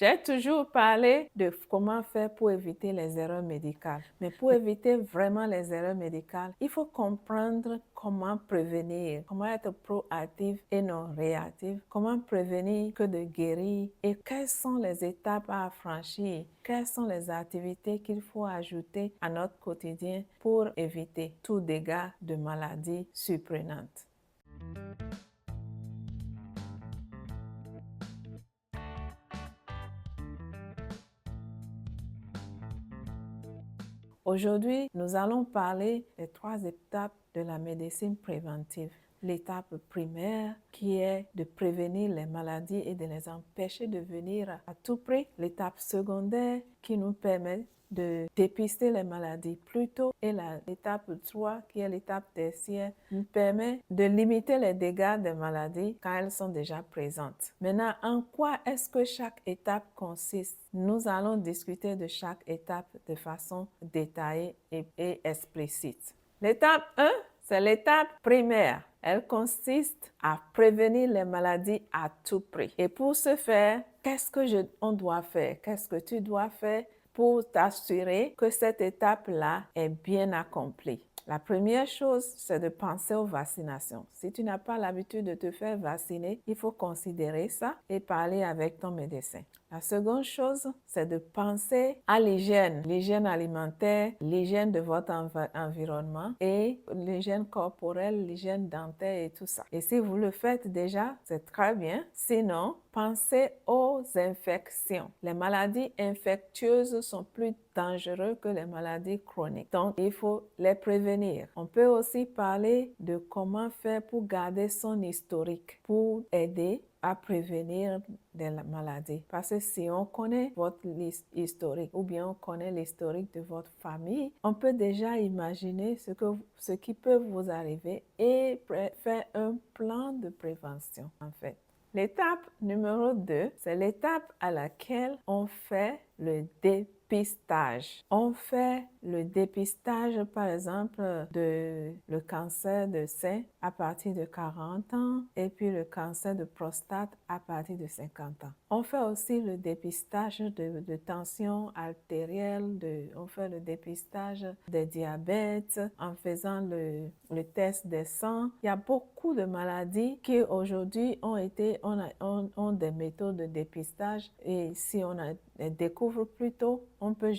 J'ai toujours parlé de comment faire pour éviter les erreurs médicales. Mais pour éviter vraiment les erreurs médicales, il faut comprendre comment prévenir, comment être proactif et non réactif, comment prévenir que de guérir et quelles sont les étapes à franchir, quelles sont les activités qu'il faut ajouter à notre quotidien pour éviter tout dégât de maladies surprenantes. Aujourd'hui, nous allons parler des 3 étapes de la médecine préventive. L'étape primaire qui est de prévenir les maladies et de les empêcher de venir à tout prix. L'étape secondaire qui nous permet de dépister les maladies plus tôt et l'étape 3 qui est l'étape tertiaire nous permet de limiter les dégâts des maladies quand elles sont déjà présentes. Maintenant, en quoi est-ce que chaque étape consiste? Nous allons discuter de chaque étape de façon détaillée et explicite. L'étape 1, c'est l'étape primaire. Elle consiste à prévenir les maladies à tout prix. Et pour ce faire, qu'est-ce qu'on doit faire? Qu'est-ce que tu dois faire pour t'assurer que cette étape-là est bien accomplie? La première chose, c'est de penser aux vaccinations. Si tu n'as pas l'habitude de te faire vacciner, il faut considérer ça et parler avec ton médecin. La seconde chose, c'est de penser à l'hygiène alimentaire, l'hygiène de votre environnement et l'hygiène corporelle, l'hygiène dentaire et tout ça. Et si vous le faites déjà, c'est très bien. Sinon, pensez aux infections. Les maladies infectieuses sont plus dangereuses que les maladies chroniques. Donc, il faut les prévenir. On peut aussi parler de comment faire pour garder son historique, pour aider à prévenir des maladies. Parce que si on connaît votre historique ou bien on connaît l'historique de votre famille, on peut déjà imaginer ce qui peut vous arriver et faire un plan de prévention en fait. L'étape numéro 2, c'est l'étape à laquelle on fait le dépistage. On fait le dépistage, par exemple, de le cancer de sein à partir de 40 ans et puis le cancer de prostate à partir de 50 ans. On fait aussi le dépistage de tension artérielle, on fait le dépistage de diabète en faisant le test des sangs. Il y a beaucoup de maladies qui aujourd'hui ont des méthodes de dépistage et si on les découvre plus tôt, on peut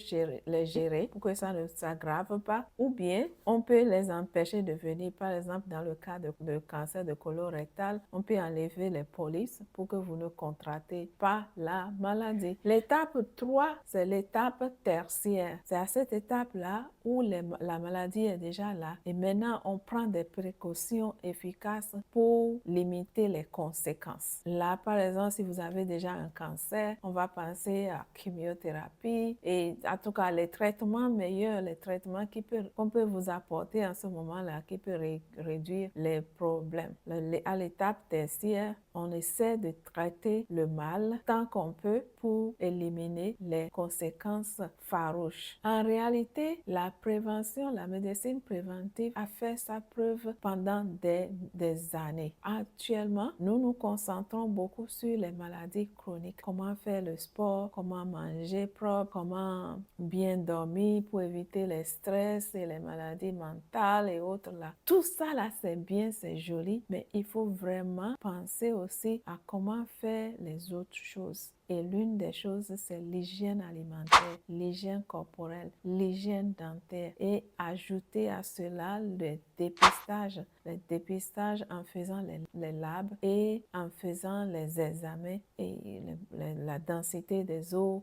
les gérer pour que ça ne s'aggrave pas ou bien on peut les empêcher de venir. Par exemple, dans le cas de cancer de colorectal, on peut enlever les polypes pour que vous ne contractez pas la maladie. L'étape 3, c'est l'étape tertiaire. C'est à cette étape-là où la maladie est déjà là et maintenant on prend des précautions efficaces pour limiter les conséquences. Là, par exemple, si vous avez déjà un cancer, on va penser à chimiothérapie et en tout cas les traitements meilleurs, les traitements qu'on peut vous apporter en ce moment-là qui peut réduire les problèmes. À l'étape tertiaire, on essaie de traiter le mal tant qu'on peut pour éliminer les conséquences farouches. En réalité, la prévention, la médecine préventive a fait sa preuve pendant des années. Actuellement, nous nous concentrons beaucoup sur les maladies chroniques. Comment faire le sport, comment manger propre, comment bien dormir pour éviter les stress et les maladies mentales et autres là. Tout ça là, c'est bien, c'est joli, mais il faut vraiment penser aussi à comment faire les autres choses. Et l'une des choses, c'est l'hygiène alimentaire, l'hygiène corporelle, l'hygiène dentaire et ajouter à cela le dépistage en faisant les labs et et en faisant les examens et la densité des os,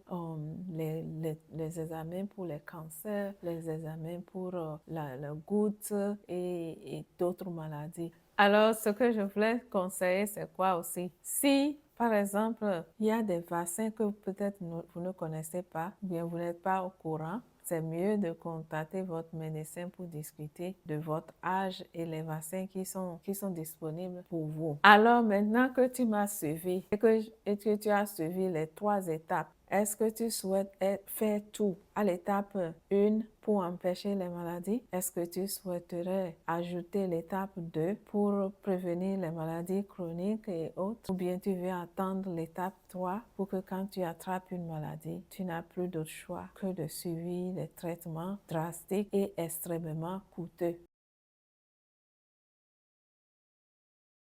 les examens pour les cancers, les examens pour la goutte et d'autres maladies. Alors, ce que je voulais conseiller, c'est quoi aussi? Si, par exemple, il y a des vaccins que peut-être vous ne connaissez pas, ou bien vous n'êtes pas au courant, c'est mieux de contacter votre médecin pour discuter de votre âge et les vaccins qui sont disponibles pour vous. Alors maintenant que tu m'as suivi et que tu as suivi les 3 étapes, est-ce que tu souhaites faire tout à l'étape 1 pour empêcher les maladies? Est-ce que tu souhaiterais ajouter l'étape 2 pour prévenir les maladies chroniques et autres? Ou bien tu veux attendre l'étape toi pour que quand tu attrapes une maladie, tu n'as plus d'autre choix que de suivre des traitements drastiques et extrêmement coûteux.